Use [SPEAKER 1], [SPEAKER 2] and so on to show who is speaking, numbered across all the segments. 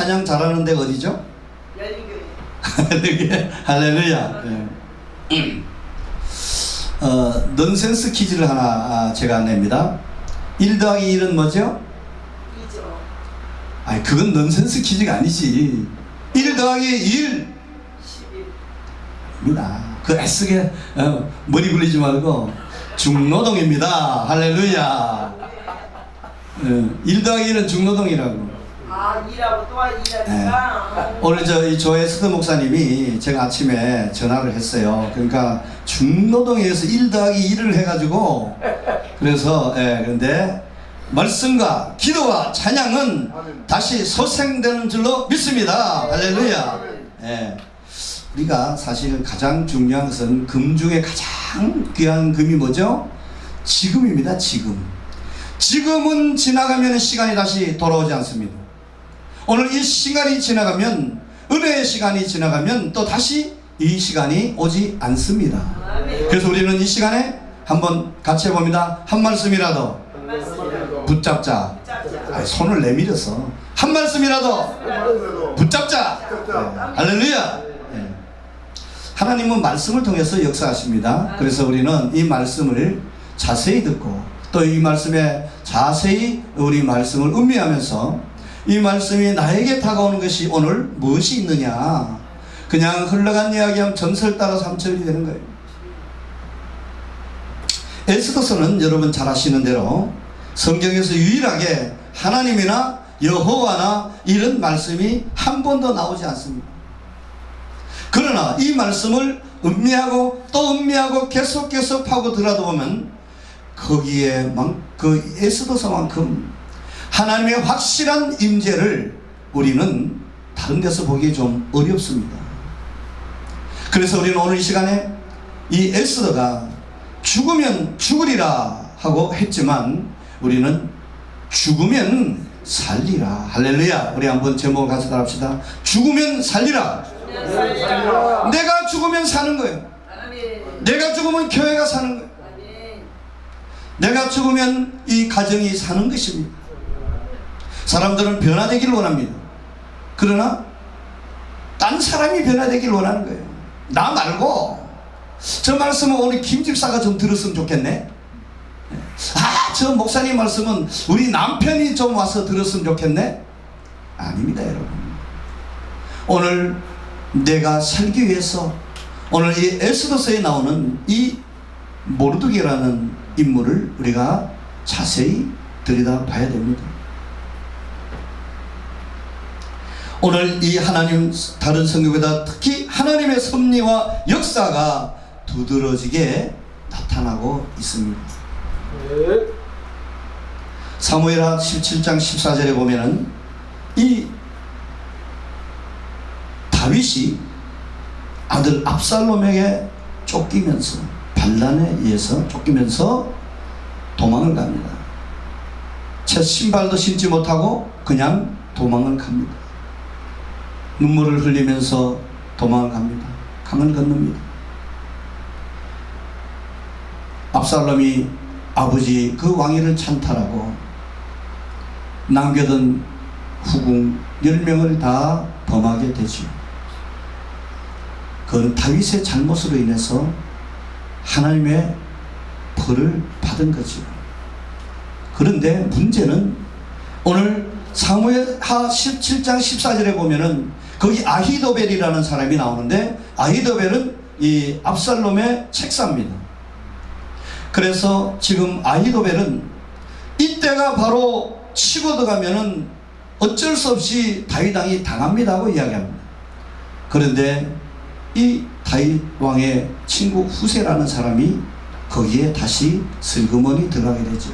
[SPEAKER 1] 찬양 잘하는 데가 어디죠? 열린교회. 할렐루야. 네. 넌센스 퀴즈를 하나 제가 냅니다. 1 더하기 1은 뭐죠?
[SPEAKER 2] 2죠.
[SPEAKER 1] 아니 그건 넌센스 퀴즈가 아니지. 1 더하기 1 11입니다. 그 애쓰게 머리 굴리지 말고 중노동입니다. 할렐루야. 1 더하기 1은 중노동이라고.
[SPEAKER 2] 아, 2라고 또 2라니까.
[SPEAKER 1] 오늘 이 조에스더 목사님이 제가 아침에 전화를 했어요. 그러니까 중노동에서 1 더하기 1을 해가지고 그래서 그런데 말씀과 기도와 찬양은 다시 소생되는 줄로 믿습니다. 할렐루야. 우리가 사실 가장 중요한 것은 금 중에 가장 귀한 금이 뭐죠? 지금입니다. 지금은 지나가면 시간이 다시 돌아오지 않습니다. 오늘 이 시간이 지나가면, 은혜의 시간이 지나가면 또 다시 이 시간이 오지 않습니다. 그래서 우리는 이 시간에 한번 같이 해봅니다. 한 말씀이라도 붙잡자. 아니, 손을 내밀어서 한 말씀이라도 붙잡자. 할렐루야. 하나님은 말씀을 통해서 역사하십니다. 그래서 우리는 이 말씀을 자세히 듣고 또 이 말씀에 자세히 우리 말씀을 음미하면서 이 말씀이 나에게 다가오는 것이 오늘 무엇이 있느냐, 그냥 흘러간 이야기하면 전설 따라 삼천이 되는 거예요. 에스더서는 여러분 잘 아시는 대로 성경에서 유일하게 하나님이나 여호와나 이런 말씀이 한 번도 나오지 않습니다. 그러나 이 말씀을 음미하고 또 음미하고 계속 파고 들어보면 거기에 그 에스더서만큼 하나님의 확실한 임재를 우리는 다른 데서 보기 좀 어렵습니다. 그래서 우리는 오늘 이 시간에 이 에스더가 죽으면 죽으리라 하고 했지만 우리는 죽으면 살리라. 할렐루야. 우리 한번 제목을 같이 따라합시다. 죽으면 살리라. 내가 죽으면 사는 거예요. 내가 죽으면 교회가 사는 거예요. 내가 죽으면 이 가정이 사는 것입니다. 사람들은 변화되기를 원합니다. 그러나 딴 사람이 변화되기를 원하는 거예요. 나 말고. 저 말씀은 오늘 김 집사가 좀 들었으면 좋겠네. 저 목사님 말씀은 우리 남편이 좀 와서 들었으면 좋겠네. 아닙니다, 여러분. 오늘 내가 살기 위해서 오늘 이 에스더서에 나오는 이 모르드게라는 인물을 우리가 자세히 들여다봐야 됩니다. 오늘 이 하나님 다른 성경보다 특히 하나님의 섭리와 역사가 두드러지게 나타나고 있습니다. 사무엘하 17장 14절에 보면은 이 다윗이 아들 압살롬에게 쫓기면서 반란에 의해서 쫓기면서 도망을 갑니다. 채 신발도 신지 못하고 그냥 도망을 갑니다. 눈물을 흘리면서 도망을 갑니다. 강을 건넙니다. 압살롬이 아버지 그 왕위를 찬탈하고 남겨둔 후궁 10명을 다 범하게 되죠. 그건 다윗의 잘못으로 인해서 하나님의 벌을 받은 거죠. 그런데 문제는 오늘 사무엘하 17장 14절에 보면은 거기 아히도벨이라는 사람이 나오는데 아히도벨은 이 압살롬의 책사입니다. 그래서 지금 아히도벨은 이때가 바로 치고 들어가면은 어쩔 수 없이 다윗 왕이 당합니다 하고 이야기합니다. 그런데 이 다윗 왕의 친구 후세라는 사람이 거기에 다시 슬그머니 들어가게 되죠.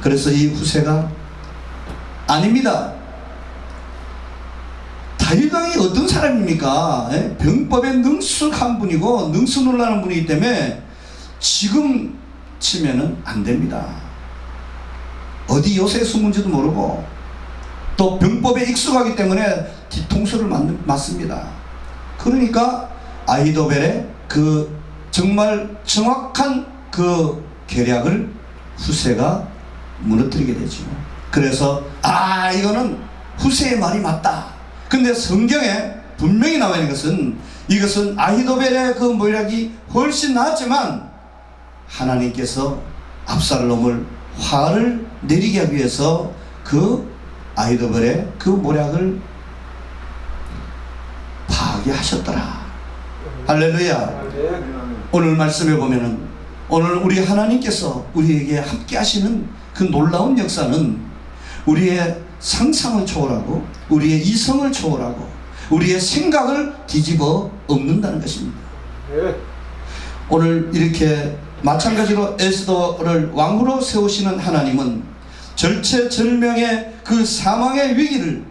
[SPEAKER 1] 그래서 이 후세가 아닙니다. 다윗 왕이 어떤 사람입니까? 병법에 능숙한 분이고 능수놀라는 분이기 때문에 지금 치면은 안 됩니다. 어디 요새 숨은지도 모르고 또 병법에 익숙하기 때문에 뒤통수를 맞습니다. 그러니까 아히도벨의 그 정말 정확한 그 계략을 후세가 무너뜨리게 되죠. 그래서 이거는 후세의 말이 맞다. 근데 성경에 분명히 나와 있는 것은 이것은 아히도벨의 그 모략이 훨씬 나았지만 하나님께서 압살롬을 화를 내리게 하기 위해서 그 아히도벨의 그 모략을 파괴하셨더라. 할렐루야. 오늘 말씀에 보면은 오늘 우리 하나님께서 우리에게 함께 하시는 그 놀라운 역사는 우리의 상상을 초월하고 우리의 이성을 초월하고 우리의 생각을 뒤집어 엎는다는 것입니다. 오늘 이렇게 마찬가지로 에스더를 왕으로 세우시는 하나님은 절체절명의 그 사망의 위기를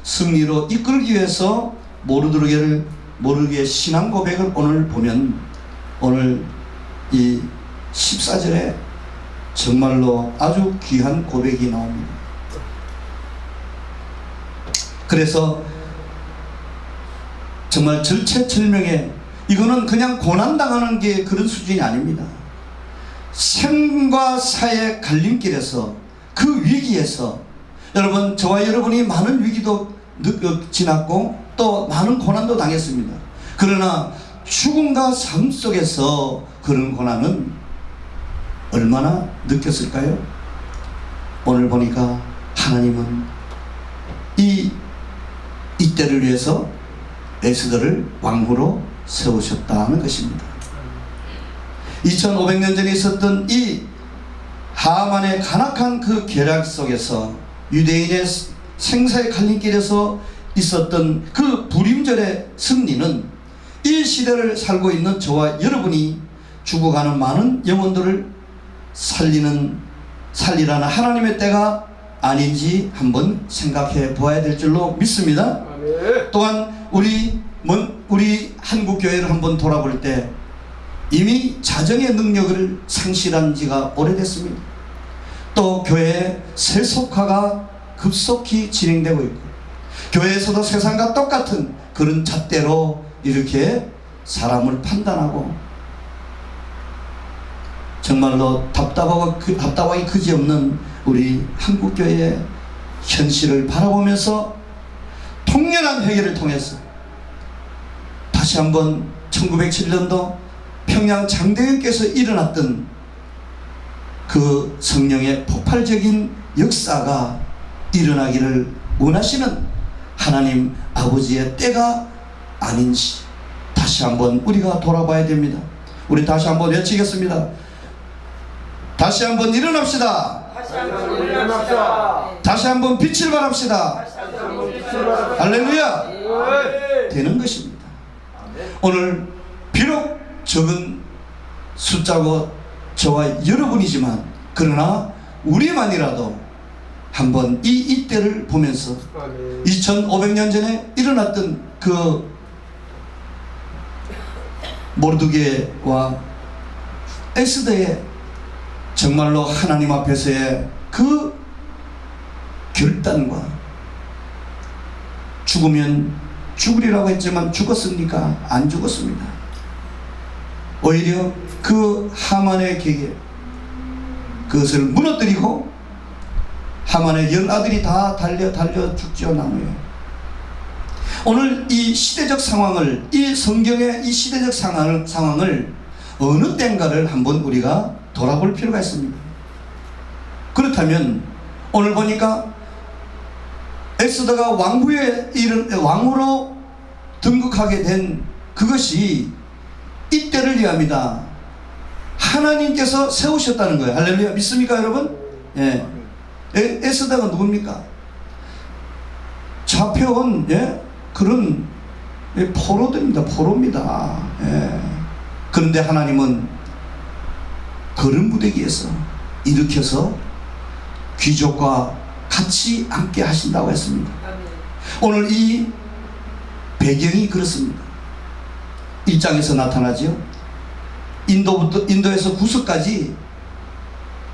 [SPEAKER 1] 승리로 이끌기 위해서 모르드게의 신앙 고백을 오늘 보면 오늘 이 14절에 정말로 아주 귀한 고백이 나옵니다. 그래서 정말 절체절명의 이거는 그냥 고난당하는 게 그런 수준이 아닙니다. 생과 사의 갈림길에서 그 위기에서 여러분 저와 여러분이 많은 위기도 지났고 또 많은 고난도 당했습니다. 그러나 죽음과 삶 속에서 그런 고난은 얼마나 느꼈을까요? 오늘 보니까 하나님은 이때를 위해서 에스더를 왕후로 세우셨다는 것입니다. 2500년 전에 있었던 이 하만의 간악한 그 계략 속에서 유대인의 생사의 갈림길에서 있었던 그 불임절의 승리는 이 시대를 살고 있는 저와 여러분이 죽어가는 많은 영혼들을 살리라는 하나님의 때가 아닌지 한번 생각해 보아야 될 줄로 믿습니다. 또한 우리 한국교회를 한번 돌아볼 때 이미 자정의 능력을 상실한 지가 오래됐습니다. 또 교회의 세속화가 급속히 진행되고 있고 교회에서도 세상과 똑같은 그런 잣대로 이렇게 사람을 판단하고 정말로 답답하기 그지없는 우리 한국교회의 현실을 바라보면서 통렬한 회개를 통해서 다시 한번 1907년도 평양 장대현께서 일어났던 그 성령의 폭발적인 역사가 일어나기를 원하시는 하나님 아버지의 때가 아닌지 다시 한번 우리가 돌아봐야 됩니다. 우리 다시 한번 외치겠습니다. 다시 한번 일어납시다.
[SPEAKER 2] 다시 한번 일어납시다.
[SPEAKER 1] 다시 한번 빛을 발합시다. 할렐루야. 되는 것입니다. 오늘 비록 적은 숫자고 저와 여러분이지만 그러나 우리만이라도 한번 이때를 보면서 2500년 전에 일어났던 그 모르드게와 에스더의 정말로 하나님 앞에서의 그 결단과 죽으면 죽으리라고 했지만 죽었습니까? 안 죽었습니다. 오히려 그 하만의 계획 그것을 무너뜨리고 하만의 10아들이 다 달려 죽지요 나무에. 오늘 이 시대적 상황을 이 성경의 이 시대적 상황을 어느 때인가를 한번 우리가 돌아볼 필요가 있습니다. 그렇다면 오늘 보니까 에스더가 왕으로 등극하게 된 그것이 이때를 위함이다. 하나님께서 세우셨다는 거예요. 할렐루야. 믿습니까 여러분? 예. 에스더가 누굽니까? 잡혀온 그런 포로들입니다. 포로입니다. 예. 그런데 하나님은 거름부대기에서 일으켜서 귀족과 같이 함께 하신다고 했습니다. 오늘 이 배경이 그렇습니다. 1장에서 나타나죠. 인도에서 구석까지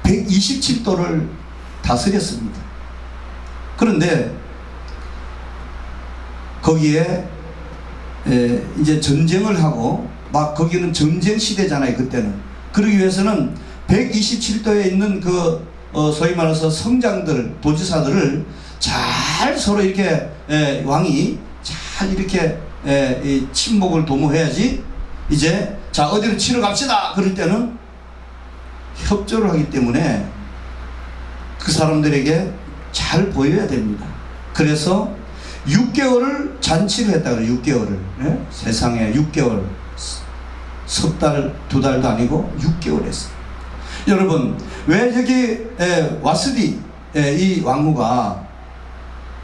[SPEAKER 1] 127도를 다스렸습니다. 그런데 거기에 이제 전쟁을 하고 막 거기는 전쟁 시대잖아요. 그때는. 그러기 위해서는 127도에 있는 그 소위 말해서 성장들, 도지사들을 잘 서로 이렇게 왕이 잘 이렇게 이 친목을 도모해야지 이제 자 어디로 치러 갑시다 그럴 때는 협조를 하기 때문에 그 사람들에게 잘 보여야 됩니다. 그래서 6개월을 잔치를 했다 그래요. 6개월을 세상에 6개월 석 달, 두 달도 아니고 6개월 했어요. 여러분 왜 여기 와스디 이 왕후가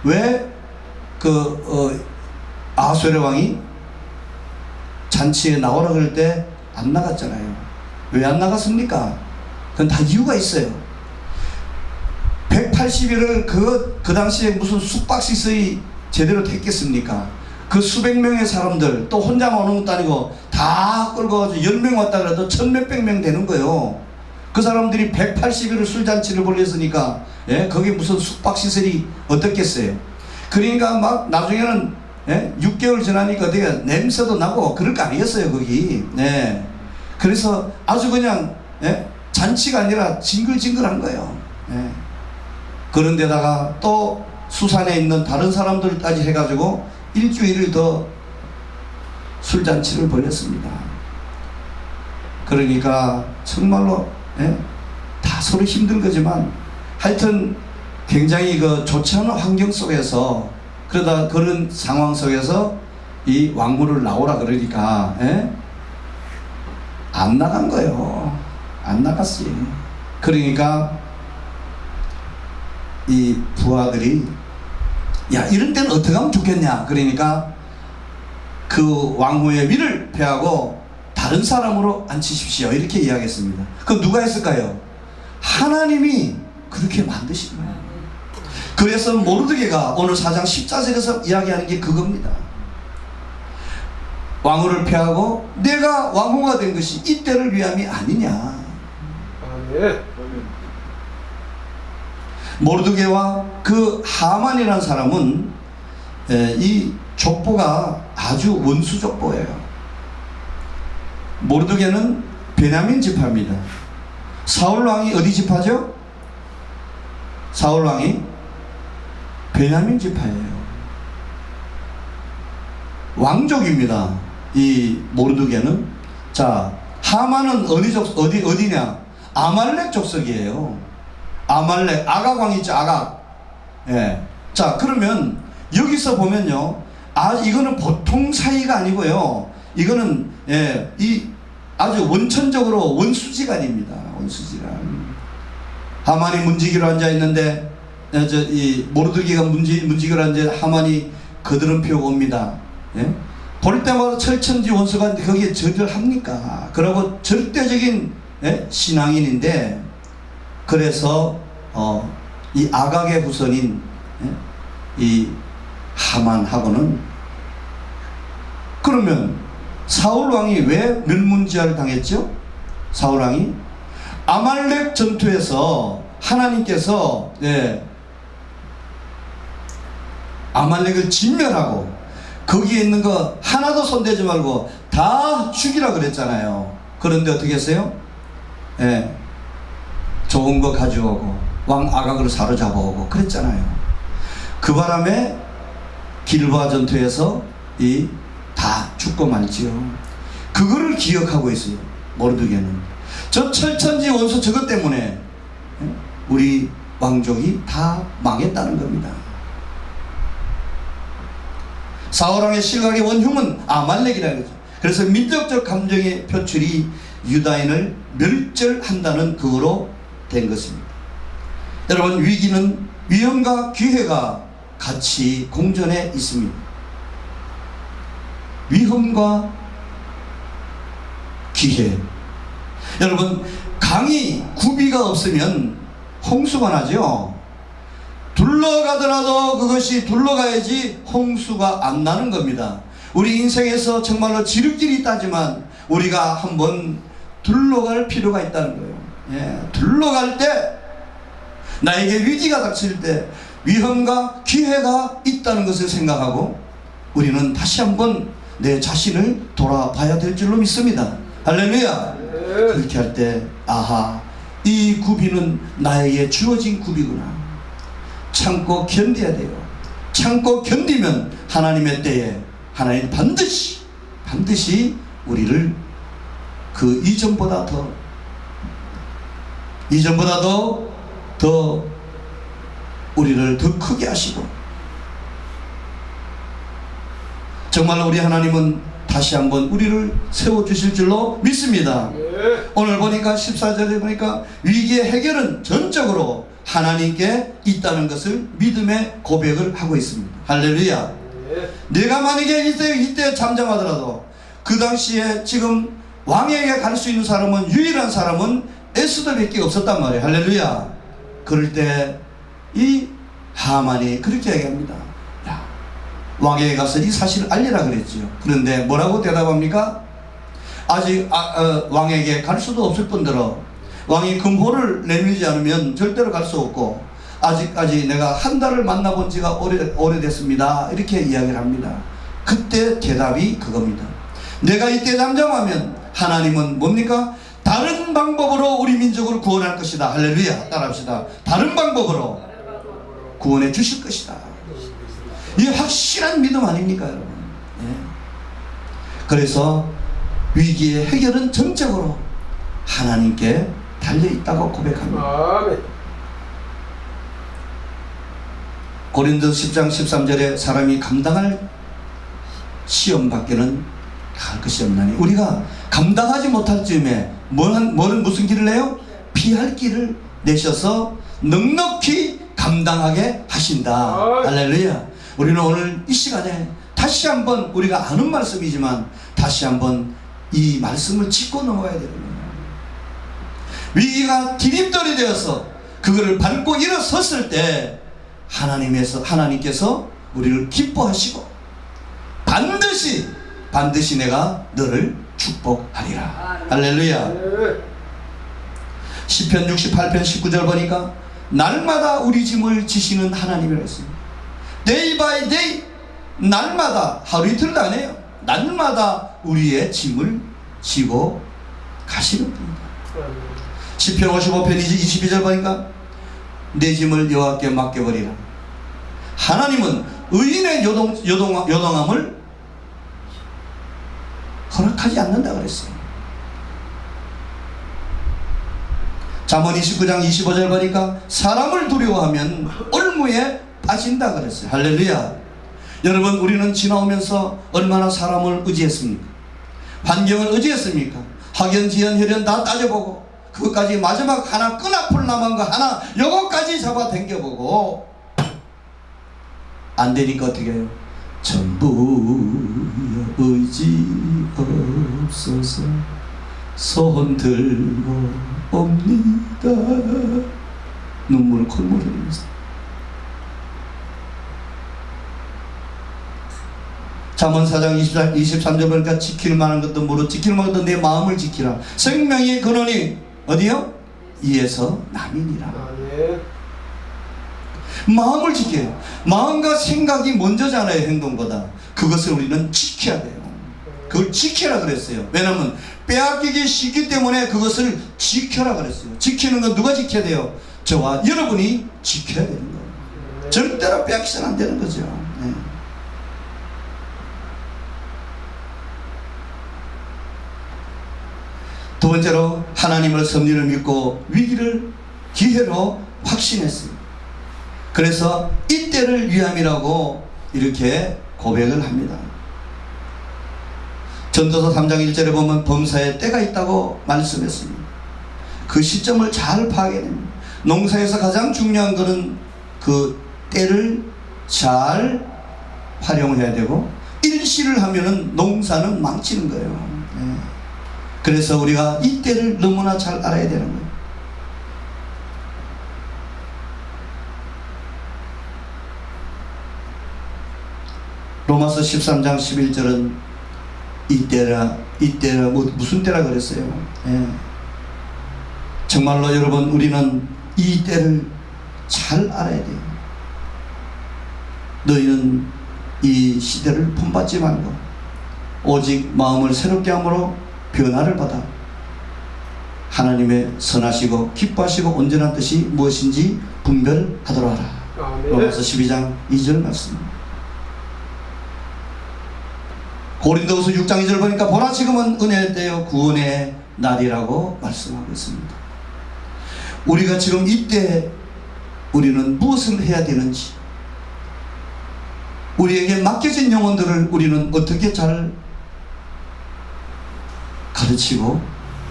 [SPEAKER 1] 왜 아하수에로 왕이 잔치에 나오라 그럴 때 안 나갔잖아요. 왜 안 나갔습니까? 그건 다 이유가 있어요. 180일을 그 당시에 무슨 숙박시설이 제대로 됐겠습니까? 그 수백 명의 사람들 또 혼자 오는 것도 아니고 다 끌고 가서 10명 왔다 그래도 1000몇백 명 되는 거예요. 그 사람들이 180일을 술잔치를 벌였으니까 거기 무슨 숙박시설이 어떻겠어요? 그러니까 막 나중에는 6개월 지나니까 어떻게 냄새도 나고 그럴 거 아니겠어요 거기. 네. 그래서 아주 그냥 잔치가 아니라 징글징글한 거예요. 네. 그런데다가 또 수산에 있는 다른 사람들까지 해가지고 일주일을 더 술잔치를 벌였습니다. 그러니까 정말로 다 서로 힘든 거지만 하여튼 굉장히 좋지 않은 환경 속에서 그러다 그런 상황 속에서 이 왕후를 나오라 그러니까 안 나간 거예요. 안 나갔어요. 그러니까 이 부하들이 야 이런 때는 어떻게 하면 좋겠냐 그러니까 그 왕후의 위를 폐하고 다른 사람으로 앉히십시오 이렇게 이야기했습니다. 그럼 누가 했을까요? 하나님이 그렇게 만드신 거예요. 그래서 모르드게가 오늘 4장 14절에서 이야기하는 게 그겁니다. 왕후를 폐하고 내가 왕후가 된 것이 이때를 위함이 아니냐. 모르드게와 그 하만이라는 사람은 이 족보가 아주 원수 족보예요. 모르드게는 베냐민 지파입니다. 사울 왕이 어디 지파죠? 사울 왕이 베냐민 지파예요. 왕족입니다. 이 모르드게는. 자, 하만은 어디냐? 아말렉 족속이에요. 아말렉, 아각 왕 있죠, 아각. 자, 그러면 여기서 보면요. 이거는 보통 사이가 아니고요. 이거는, 이 아주 원천적으로 원수지간입니다. 원수지간. 하만이 문지기로 앉아있는데, 이 모르드게가 문지기로 앉아 하만이 거드름 피우고 옵니다. 볼 때마다 철천지 원수가 거기에 절절합니까? 그러고 절대적인 신앙인인데, 그래서 이 아각의 후손인 이 하만하고는 그러면 사울 왕이 왜 멸문지화를 당했죠? 사울 왕이 아말렉 전투에서 하나님께서 아말렉을 진멸하고 거기에 있는 거 하나도 손대지 말고 다 죽이라 그랬잖아요. 그런데 어떻게 했어요? 좋은 거 가져오고 왕 아각을 사로잡아오고 그랬잖아요. 그 바람에 길보아 전투에서 다 죽고 말지요. 그거를 기억하고 있어요. 모르드게는 저 철천지 원수 저것 때문에 우리 왕족이 다 망했다는 겁니다. 사울왕의 실각의 원흉은 아말렉이라는 거죠. 그래서 민족적 감정의 표출이 유다인을 멸절한다는 그거로 된 것입니다. 여러분 위기는 위험과 기회가 같이 공존해 있습니다. 위험과 기회. 여러분 강이 구비가 없으면 홍수가 나죠. 둘러가더라도 그것이 둘러가야지 홍수가 안 나는 겁니다. 우리 인생에서 정말로 지름길이 있다지만 우리가 한번 둘러갈 필요가 있다는 거예요. 둘러갈 때 나에게 위기가 닥칠 때 위험과 기회가 있다는 것을 생각하고 우리는 다시 한번 내 자신을 돌아봐야 될 줄로 믿습니다. 할렐루야. 그렇게 할 때 아하 이 구비는 나에게 주어진 구비구나. 참고 견뎌야 돼요. 참고 견디면 하나님의 때에 하나님 반드시 우리를 그 이전보다도 더 우리를 더 크게 하시고, 정말로 우리 하나님은 다시 한번 우리를 세워주실 줄로 믿습니다. 오늘 보니까 14절에 보니까 위기의 해결은 전적으로 하나님께 있다는 것을 믿음의 고백을 하고 있습니다. 할렐루야. 내가 만약에 이때 잠잠하더라도 그 당시에 지금 왕에게 갈 수 있는 사람은, 유일한 사람은 에스더밖에 없었단 말이에요. 할렐루야. 그럴 때 이 하만이 그렇게 얘기합니다. 야, 왕에게 가서 이 사실을 알리라 그랬지요. 그런데 뭐라고 대답합니까? 아직 왕에게 갈 수도 없을 뿐더러 왕이 금호를 내밀지 않으면 절대로 갈 수 없고, 아직까지 내가 한 달을 만나본 지가 오래됐습니다. 이렇게 이야기를 합니다. 그때 대답이 그겁니다. 내가 이때 잠잠하면 하나님은 뭡니까? 다른 방법으로 우리 민족을 구원할 것이다. 할렐루야. 따라합시다. 다른 방법으로 구원해 주실 것이다. 이게 확실한 믿음 아닙니까, 여러분? 네. 그래서 위기의 해결은 전적으로 하나님께 달려있다고 고백합니다.
[SPEAKER 2] 아멘.
[SPEAKER 1] 고린도서 10장 13절에 사람이 감당할 시험밖에는 할 것이 없나니, 우리가 감당하지 못할 즈음에 무슨 길을 내요? 피할 길을 내셔서 넉넉히 감당하게 하신다. 할렐루야. 우리는 오늘 이 시간에 다시 한번, 우리가 아는 말씀이지만 다시 한번 이 말씀을 짚고 넘어가야 되거든요. 위기가 디딤돌이 되어서 그거를 밟고 일어섰을 때 하나님께서 우리를 기뻐하시고 반드시 내가 너를 축복하리라. 할렐루야. 시편 68편 19절 보니까 날마다 우리 짐을 지시는 하나님이라고 했습니다. Day by day, 날마다, 하루 이틀도 안 해요. 날마다 우리의 짐을 지고 가시는 분입니다. 시편 55편 22절 보니까 내 짐을 여호와께 맡겨버리라. 하나님은 의인의 요동함을 허락하지 않는다 그랬어요. 잠언 29장 25절 보니까 사람을 두려워하면 올무에 빠진다 그랬어요. 할렐루야. 여러분, 우리는 지나오면서 얼마나 사람을 의지했습니까? 환경을 의지했습니까? 학연, 지연, 혈연 다 따져보고, 그것까지 마지막 하나 끈앞을 남은 거 하나 요거까지 잡아 당겨보고 안 되니까 어떻게 해요? 전부 의지 없어서 손 들고 옵니다. 눈물을 콧물 흘리면서. 잠언 4장 23절 보니까 지킬 만한 것도 무릇 지킬 만한 것도 내 마음을 지키라. 생명의 근원이 어디요? 이에서 남이니라. 마음을 지켜요. 마음과 생각이 먼저잖아요, 행동보다. 그것을 우리는 지켜야 돼요. 그걸 지켜라 그랬어요. 왜냐하면 빼앗기기 쉽기 때문에 그것을 지켜라 그랬어요. 지키는 건 누가 지켜야 돼요? 저와 여러분이 지켜야 되는 거예요. 절대로 빼앗기서는 안 되는 거죠. 네. 두 번째로 하나님을 섭리를 믿고 위기를 기회로 확신했어요. 그래서 이때를 위함이라고 이렇게 고백을 합니다. 전도서 3장 1절에 보면 범사에 때가 있다고 말씀했습니다. 그 시점을 잘 파악해야 됩니다. 농사에서 가장 중요한 것은 그 때를 잘 활용해야 되고, 일시를 하면은 농사는 망치는 거예요. 네. 그래서 우리가 이 때를 너무나 잘 알아야 되는 거예요. 로마서 13장 11절은 이때라 무슨 때라 그랬어요. 예. 정말로 여러분, 우리는 이 때를 잘 알아야 돼요. 너희는 이 시대를 본받지 말고 오직 마음을 새롭게 함으로 변화를 받아 하나님의 선하시고 기뻐하시고 온전한 뜻이 무엇인지 분별하도록 하라. 로마서 12장 2절 말씀입니다. 고린도후서 6장 2절 보니까 보라 지금은 은혜의 때요 구원의 날이라고 말씀하고 있습니다. 우리가 지금 이때 우리는 무엇을 해야 되는지, 우리에게 맡겨진 영혼들을 우리는 어떻게 잘 가르치고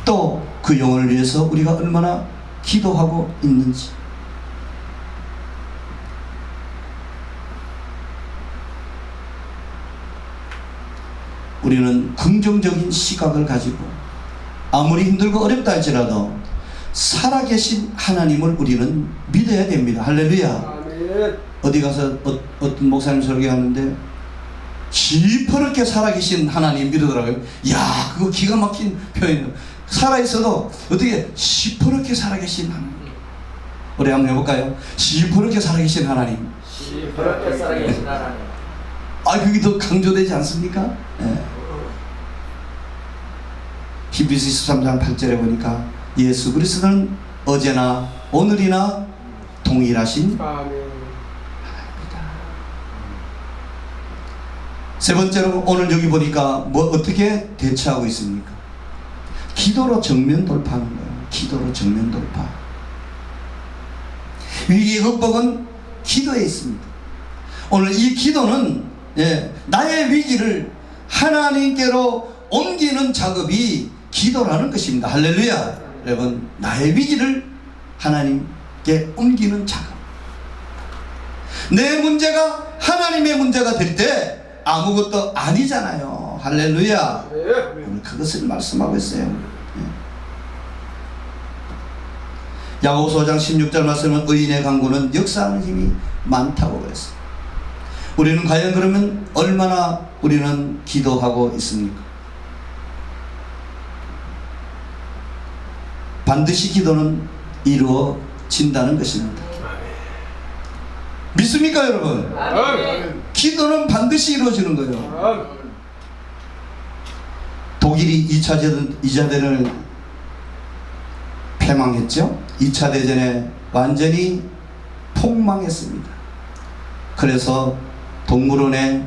[SPEAKER 1] 또 그 영혼을 위해서 우리가 얼마나 기도하고 있는지, 우리는 긍정적인 시각을 가지고 아무리 힘들고 어렵다 할지라도 살아계신 하나님을 우리는 믿어야 됩니다. 할렐루야. 어디 가서 어떤 목사님 설교하는데 시퍼렇게 살아계신 하나님 믿으더라고요. 야, 그거 기가 막힌 표현이에요. 살아있어도 어떻게 시퍼렇게 살아계신 하나님. 우리 한번 해볼까요? 시퍼렇게 살아계신 하나님.
[SPEAKER 2] 시퍼렇게 살아계신 하나님.
[SPEAKER 1] 아, 그게 더 강조되지 않습니까? 네. 히브리서 13장 8절에 보니까 예수 그리스도는 어제나 오늘이나 동일하신 하나님이다. 세 번째로 오늘 여기 보니까 뭐 어떻게 대처하고 있습니까? 기도로 정면 돌파하는 거예요. 기도로 정면 돌파. 위기의 극복은 기도에 있습니다. 오늘 이 기도는 나의 위기를 하나님께로 옮기는 작업이 기도라는 것입니다. 할렐루야. 여러분, 나의 위기를 하나님께 옮기는 작업. 내 문제가 하나님의 문제가 될 때 아무것도 아니잖아요. 할렐루야. 오늘 그것을 말씀하고 있어요. 야고보서 5장 16절 말씀은 의인의 강구는 역사하는 힘이 많다고 그랬어요. 우리는 과연 그러면 얼마나 우리는 기도하고 있습니까? 반드시 기도는 이루어진다는 것입니다. 믿습니까 여러분? 기도는 반드시 이루어지는 거예요. 독일이 2차 대전을 패망했죠. 2차 대전에 완전히 폭망했습니다. 그래서 동물원에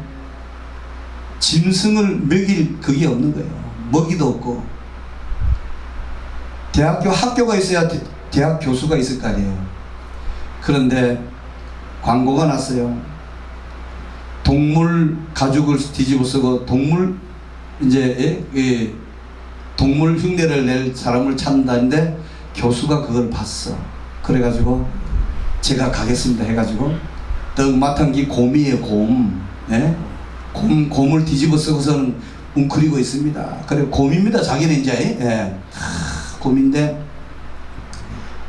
[SPEAKER 1] 짐승을 먹일 그게 없는 거예요. 먹이도 없고. 학교가 있어야 대학 교수가 있을 거 아니에요. 그런데 광고가 났어요. 동물 가죽을 뒤집어 쓰고 동물 흉내를 낼 사람을 찾는다는데 교수가 그걸 봤어. 그래가지고 제가 가겠습니다 해가지고 떡 맡은 게 곰이에요. 곰을 뒤집어 쓰고서는 웅크리고 있습니다. 그래 곰입니다. 자기는 이제 곰인데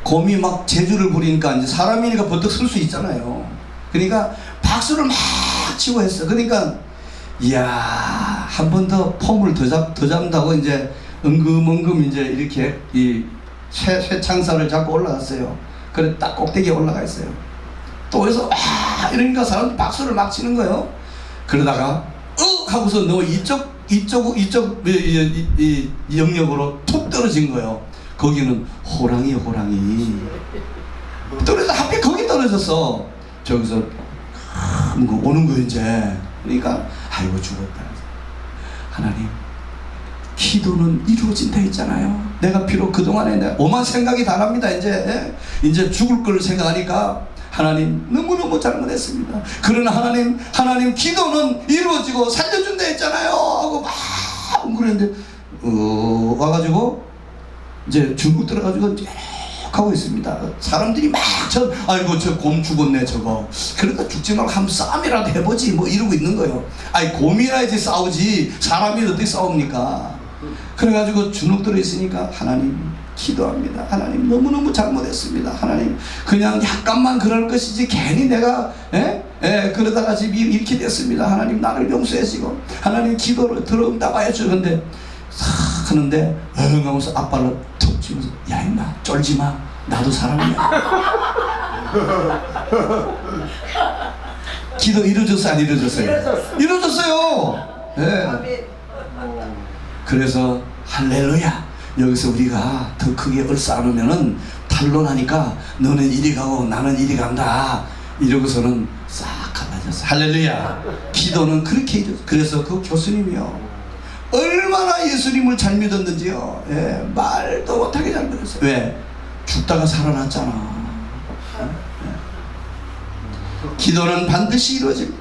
[SPEAKER 1] 곰이 막 재주를 부리니까 이제 사람이니까 버뜩 쓸 수 있잖아요. 그러니까 박수를 막 치고 했어. 그러니까 이야, 한 번 더 폼을 더 잡는다고 이제 은금은금 이제 이렇게 이 쇠창살을 잡고 올라갔어요. 그래 딱 꼭대기에 올라가 있어요. 또 그래서 이러니까 사람들 박수를 막 치는 거예요. 그러다가 하고서 너 이쪽 영역으로 툭 떨어진 거예요. 거기는 호랑이. 떨어져 하필 거기 떨어졌어. 저기서 오는 거 이제. 그러니까 아이고 죽었다. 하나님, 기도는 이루어진다 했잖아요. 내가 비록 그동안에 오만 생각이 다 납니다. 이제 죽을 걸 생각하니까 하나님 너무너무 잘못했습니다. 그러나 하나님 기도는 이루어지고 살려준다 했잖아요 하고 막 그랬는데 와가지고 이제 중국 들어가지고 쭉 하고 있습니다. 사람들이 막 아이고 저 곰 죽었네 저거. 그러니까 죽지 말고 한번 싸움이라도 해보지 뭐 이러고 있는 거예요. 아니 곰이나 이제 싸우지 사람이 어떻게 싸웁니까? 그래가지고 주눅 들어 있으니까 하나님 기도합니다. 하나님 너무너무 잘못했습니다. 하나님 그냥 약간만 그럴 것이지 괜히 내가 그러다가 지금 이렇게 됐습니다. 하나님 나를 용서해 주시고 하나님 기도를 들어 응답하여 주는데 하는데 하면서 앞발로 툭 치면서 야 임마 쫄지마 나도 사람이야. 기도 이루어졌어 안 이루어졌어요? 이루어졌어요. 그래서 할렐루야. 여기서 우리가 더 크게 얼싸안으면은 탄론하니까 너는 이리 가고 나는 이리 간다. 이러고서는 싹 갈라졌어. 할렐루야. 기도는 그렇게 해줬어. 그래서 그 교수님이요, 얼마나 예수님을 잘 믿었는지요. 예, 말도 못하게 잘 믿었어요. 왜? 죽다가 살아났잖아. 기도는 반드시 이루어집니다.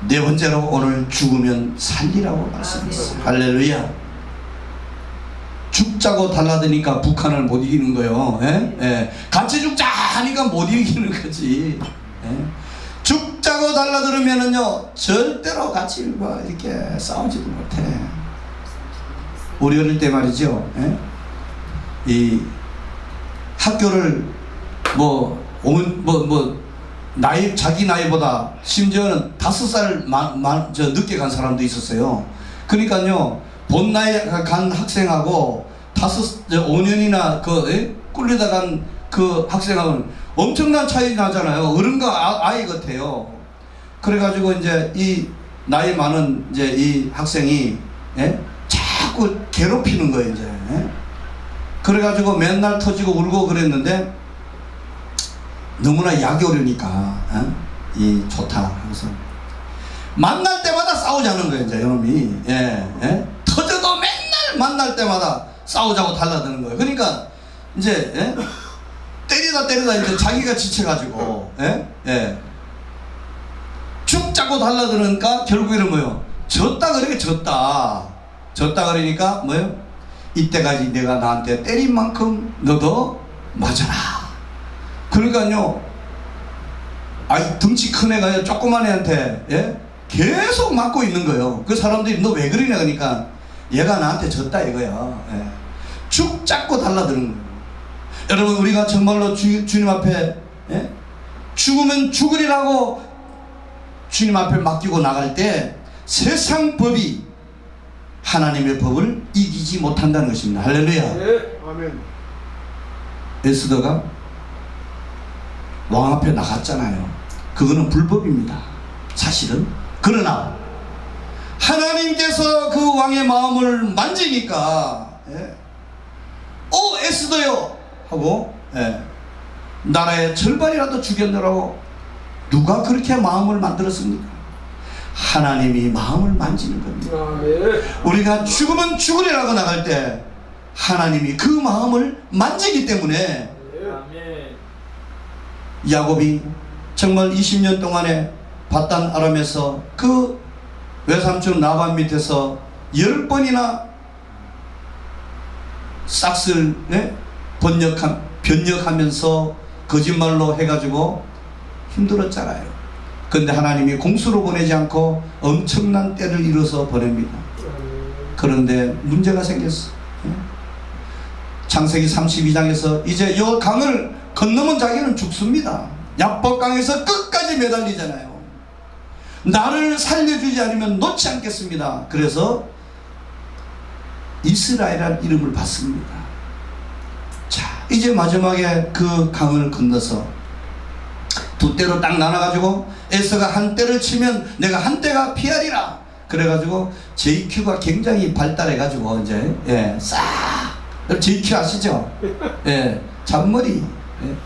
[SPEAKER 1] 네 번째로 오늘 죽으면 살리라고 말씀했어요. 할렐루야. 죽자고 달라드니까 북한을 못 이기는 거예요. 예? 예. 같이 죽자 하니까 못 이기는 거지. 예? 죽자고 달라들으면은요, 절대로 같이 뭐 이렇게 싸우지도 못해. 우리 어릴 때 말이죠. 예? 이 학교를 나이, 자기 나이보다 심지어는 5살 늦게 간 사람도 있었어요. 그러니까요, 본 나이에 간 학생하고 5년이나 꿀리다 간 그 학생하고는 엄청난 차이 나잖아요. 어른과 아이 같아요. 그래가지고 이제 이 나이 많은 이제 이 학생이, 예? 자꾸 괴롭히는 거예요, 이제. 예? 그래가지고 맨날 터지고 울고 그랬는데, 너무나 약이 오르니까 이 좋다 하면서 만날 때마다 싸우자는 거예요, 이제 이놈이. 예, 예? 터져도 맨날 만날 때마다 싸우자고 달라드는 거예요. 그러니까 이제, 예? 때리다 이제 자기가 지쳐가지고, 예? 예. 죽자고 달라드니까 결국에는 뭐요? 졌다 그러니까 뭐요? 이때까지 내가 나한테 때린 만큼 너도 맞아라. 그러니까요, 아이 덩치 큰 애가 조그만 애한테, 예? 계속 맞고 있는 거예요. 그 사람들이 너 왜 그러냐 그러니까 얘가 나한테 졌다 이거야. 예. 죽 잡고 달라드는 거예요. 여러분, 우리가 정말로 주님 앞에, 예? 죽으면 죽으리라고 주님 앞에 맡기고 나갈 때 세상 법이 하나님의 법을 이기지 못한다는 것입니다. 할렐루야.
[SPEAKER 3] 네. 아멘.
[SPEAKER 1] 에스더가 왕 앞에 나갔잖아요. 그거는 불법입니다, 사실은. 그러나 하나님께서 그 왕의 마음을 만지니까, 예, 오 에스더요 하고, 예, 나라의 절반이라도 죽였느라고 누가 그렇게 마음을 만들었습니까? 하나님이 마음을 만지는 겁니다.
[SPEAKER 3] 아멘.
[SPEAKER 1] 우리가 죽으면 죽으리라고 나갈 때 하나님이 그 마음을 만지기 때문에
[SPEAKER 2] 아멘.
[SPEAKER 1] 야곱이 정말 20년 동안에 바단 아람에서 그 외삼촌 라반 밑에서 10번이나 싹스를, 네? 변역하면서 거짓말로 해가지고 힘들었잖아요. 근데 하나님이 공수로 보내지 않고 엄청난 때를 이뤄서 보냅니다. 그런데 문제가 생겼어. 창세기 32장에서 이제 요 강을 건너면 자기는 죽습니다. 야복강에서 끝까지 매달리잖아요. 나를 살려주지 않으면 놓지 않겠습니다. 그래서 이스라엘이라는 이름을 받습니다. 자, 이제 마지막에 그 강을 건너서 두 떼로 딱 나눠가지고 에서가 한 떼를 치면 내가 한 떼가 피하리라. 그래가지고 JQ가 굉장히 발달해가지고 이제, 예, 싹. JQ 아시죠? 예, 잔머리. 예.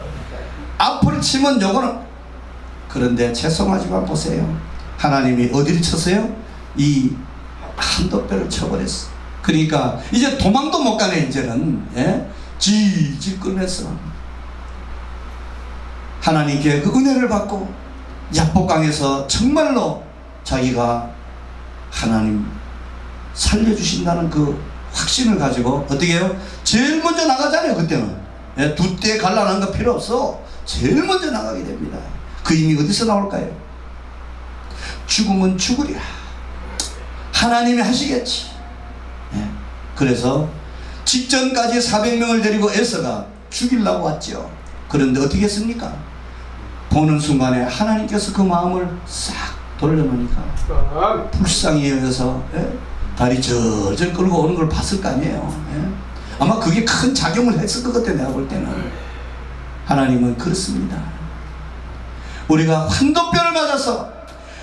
[SPEAKER 1] 앞으로 치면 요거는. 그런데 죄송하지만 보세요. 하나님이 어디를 쳤어요? 이 한도뼈를 쳐버렸어. 그러니까 이제 도망도 못 가네. 이제는, 예? 질질 끌면서 하나님께 그 은혜를 받고 야복강에서 정말로 자기가 하나님 살려주신다는 그 확신을 가지고 어떻게 해요? 제일 먼저 나가잖아요. 그때는, 예? 두 때 갈라난 거 필요 없어. 제일 먼저 나가게 됩니다. 그 힘이 어디서 나올까요? 죽으면 죽으리라. 하나님이 하시겠지. 예? 그래서 직전까지 400명을 데리고 에서가 죽이려고 왔죠. 그런데 어떻게 했습니까? 보는 순간에 하나님께서 그 마음을 싹 돌려놓으니까 불쌍히 여겨서, 예? 다리 절절 끌고 오는 걸 봤을 거 아니에요. 예? 아마 그게 큰 작용을 했을 것 같아. 내가 볼 때는. 하나님은 그렇습니다. 우리가 환도뼈를 맞아서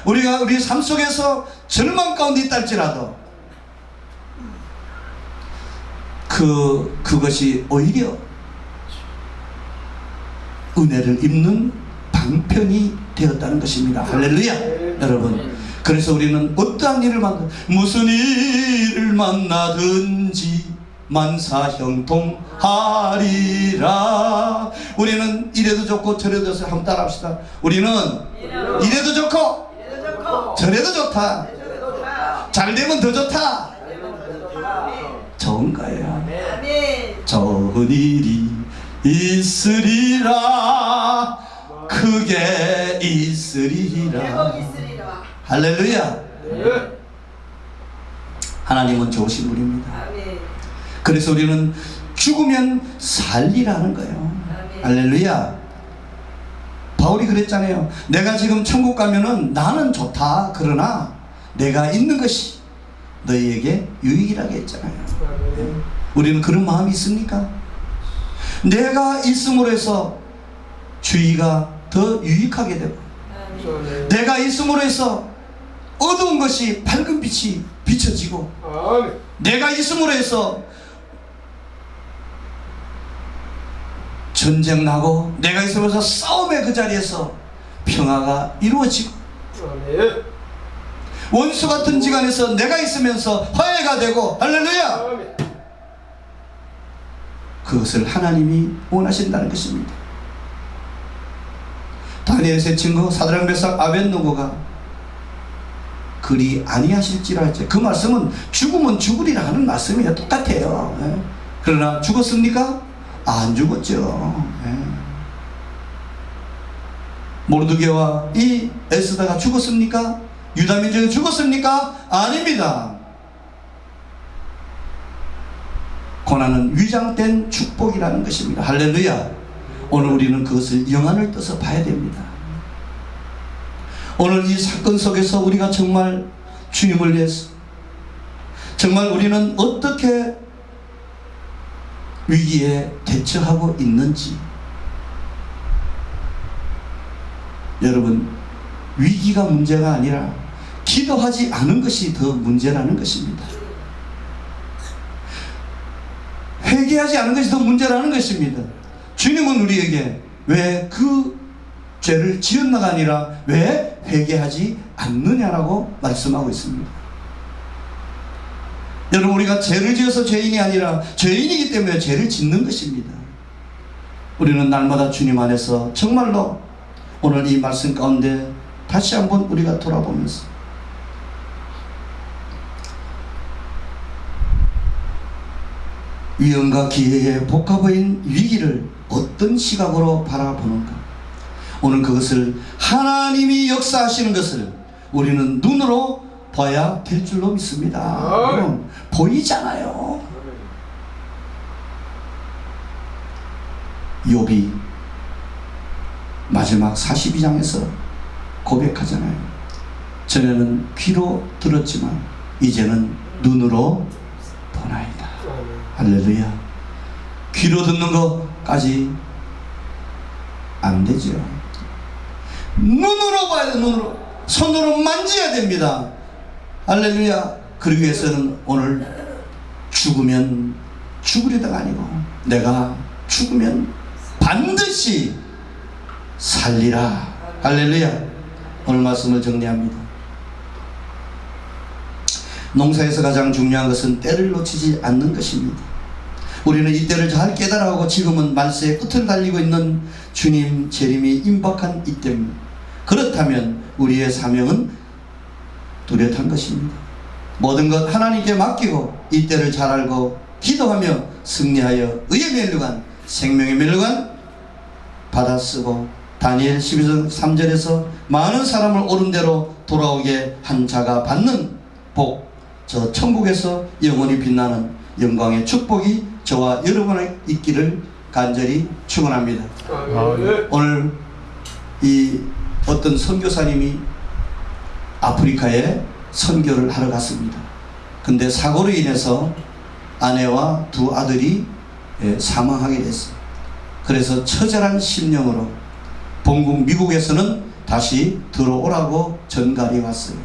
[SPEAKER 1] 우리가 우리 삶 속에서 절망 가운데 있다 할지라도 그것이 오히려 은혜를 입는 방편이 되었다는 것입니다. 할렐루야. 여러분, 그래서 우리는 어떠한 일을 무슨 일을 만나든지 만사형통하리라. 우리는 이래도 좋고 저래도 좋고. 한번 따라합시다. 우리는 이래도 좋고 저래도 좋다. 잘되면 더 좋다. 좋은 거예요. 좋은 일이 있으리라. 크게 있으리라. 할렐루야. 하나님은 좋으신 분입니다. 그래서 우리는 죽으면 살리라는 거예요. 할렐루야. 바울이 그랬잖아요. 내가 지금 천국 가면은 나는 좋다. 그러나 내가 있는 것이 너희에게 유익이라고 했잖아요. 우리는 그런 마음이 있습니까? 내가 있음으로 해서 주의가 더 유익하게 되고, 내가 있음으로 해서 어두운 것이 밝은 빛이 비춰지고, 내가 있음으로 해서 전쟁 나고, 내가 있음으로 해서 싸움의 그 자리에서 평화가 이루어지고, 원수 같은 지간에서 내가 있으면서 화해가 되고, 할렐루야. 그것을 하나님이 원하신다는 것입니다. 다니엘 세 친구 사드락 메삭 아벳느고가 그리 아니하실지라 했죠. 그 말씀은 죽으면 죽으리라 하는 말씀이에요. 똑같아요. 예. 그러나 죽었습니까? 안 죽었죠. 예. 모르드게와 이 에스더가 죽었습니까? 유다 민족이 죽었습니까? 아닙니다. 고난은 위장된 축복이라는 것입니다. 할렐루야. 오늘 우리는 그것을 영안을 떠서 봐야 됩니다. 오늘 이 사건 속에서 우리가 정말 주님을 위해서, 정말 우리는 어떻게 위기에 대처하고 있는지. 여러분, 위기가 문제가 아니라 기도하지 않은 것이 더 문제라는 것입니다. 회개하지 않은 것이 더 문제라는 것입니다. 주님은 우리에게 왜 그 죄를 지었나가 아니라 왜 회개하지 않느냐라고 말씀하고 있습니다. 여러분, 우리가 죄를 지어서 죄인이 아니라 죄인이기 때문에 죄를 짓는 것입니다. 우리는 날마다 주님 안에서 정말로 오늘 이 말씀 가운데 다시 한번 우리가 돌아보면서 위험과 기회의 복합인 위기를 어떤 시각으로 바라보는가. 오늘 그것을 하나님이 역사하시는 것을 우리는 눈으로 봐야 될 줄로 믿습니다. 보이잖아요. 욥이 마지막 42장에서 고백하잖아요. 전에는 귀로 들었지만 이제는 눈으로 보나이다. 할렐루야. 귀로 듣는 것까지 안 되죠. 눈으로 봐야 돼. 눈으로, 손으로 만져야 됩니다. 할렐루야. 그러기 위해서는 오늘 죽으면 죽으리다가 아니고 내가 죽으면 반드시 살리라. 할렐루야. 오늘 말씀을 정리합니다. 농사에서 가장 중요한 것은 때를 놓치지 않는 것입니다. 우리는 이 때를 잘 깨달아가고 지금은 말세의 끝을 달리고 있는 주님 재림이 임박한 이때입니다. 그렇다면 우리의 사명은 뚜렷한 것입니다. 모든 것 하나님께 맡기고 이 때를 잘 알고 기도하며 승리하여 의의 멸류관, 생명의 멸류관 받아 쓰고 다니엘 12장 3절에서 많은 사람을 옳은 대로 돌아오게 한 자가 받는 복, 저 천국에서 영원히 빛나는 영광의 축복이 저와 여러분에 있기를 간절히 축원합니다. 오늘 이 어떤 선교사님이 아프리카에 선교를 하러 갔습니다. 근데 사고로 인해서 아내와 두 아들이 사망하게 됐어요. 그래서 처절한 심령으로 본국 미국에서는 다시 들어오라고 전갈이 왔어요.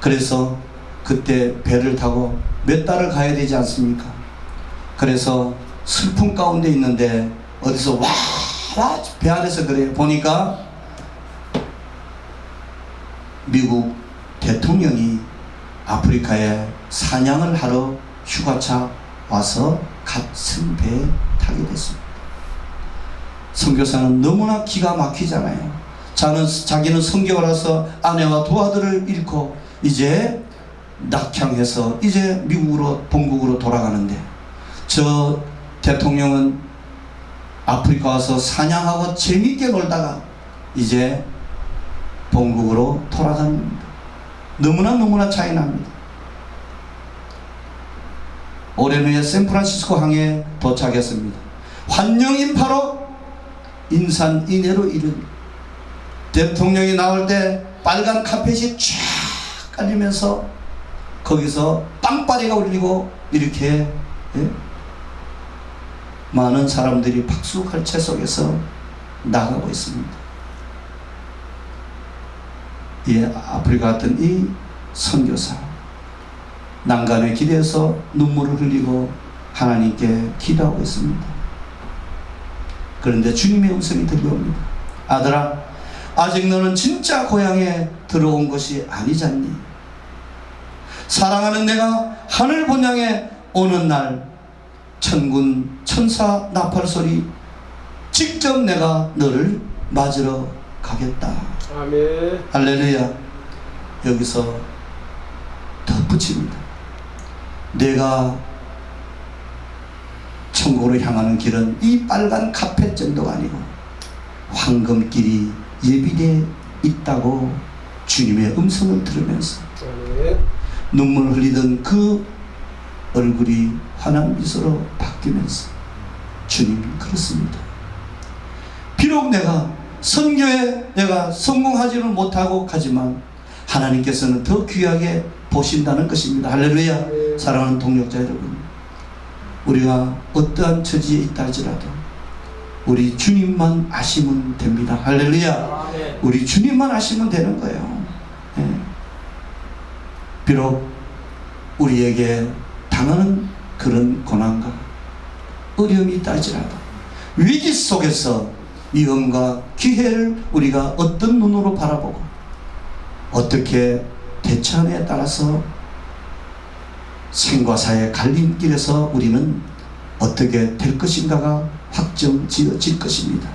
[SPEAKER 1] 그래서 그때 배를 타고 몇 달을 가야 되지 않습니까? 그래서 슬픔 가운데 있는데 어디서 와 배 안에서 그래요. 보니까 미국 대통령이 아프리카에 사냥을 하러 휴가차 와서 같은 배에 타게 됐습니다. 선교사는 너무나 기가 막히잖아요. 자기는 선교라서 아내와 두 아들을 잃고 이제 낙향해서 이제 미국으로 본국으로 돌아가는데, 저 대통령은 아프리카 와서 사냥하고 재밌게 놀다가 이제 본국으로 돌아갑니다. 너무나 차이 납니다. 오랜 후에 샌프란시스코 항에 도착했습니다. 환영 인파로 인산인해로 이른 대통령이 나올 때 빨간 카펫이 쫙 깔리면서 거기서 빵빠리가 울리고 이렇게, 예? 많은 사람들이 박수갈채 속에서 나가고 있습니다. 예, 아프리카 같은 이 선교사 난간에 기대서 눈물을 흘리고 하나님께 기도하고 있습니다. 그런데 주님의 음성이 들려옵니다. 아들아, 아직 너는 진짜 고향에 들어온 것이 아니잖니. 사랑하는 내가 하늘 본향에 오는 날 천군 천사 나팔 소리 직접 내가 너를 맞으러 가겠다.
[SPEAKER 3] 아멘.
[SPEAKER 1] 할렐루야. 여기서 덧붙입니다. 내가 천국으로 향하는 길은 이 빨간 카펫 정도가 아니고 황금길이 예비되어 있다고 주님의 음성을 들으면서
[SPEAKER 3] 아멘.
[SPEAKER 1] 눈물 흘리던 그 얼굴이 환한 미소로 바뀌면서, 주님 그렇습니다. 비록 내가 선교에 내가 성공하지는 못하고 가지만 하나님께서는 더 귀하게 보신다는 것입니다. 할렐루야. 사랑하는 동역자 여러분, 우리가 어떠한 처지에 있다 할지라도 우리 주님만 아시면 됩니다. 할렐루야. 우리 주님만 아시면 되는 거예요. 예. 비록 우리에게 당하는 그런 고난과 어려움이 있다 할지라도 위기 속에서 위험과 기회를 우리가 어떤 눈으로 바라보고 어떻게 대처하느냐에 따라서 생과 사의 갈림길에서 우리는 어떻게 될 것인가가 확정지어질 것입니다.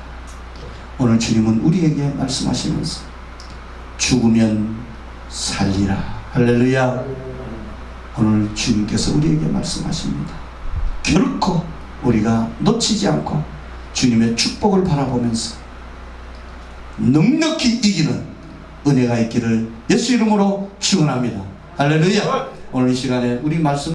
[SPEAKER 1] 오늘 주님은 우리에게 말씀하시면서 죽으면 살리라. 할렐루야. 오늘 주님께서 우리에게 말씀하십니다. 결코 우리가 놓치지 않고 주님의 축복을 바라보면서 넉넉히 이기는 은혜가 있기를 예수 이름으로 축원합니다. 할렐루야. 오늘 이 시간에 우리 말씀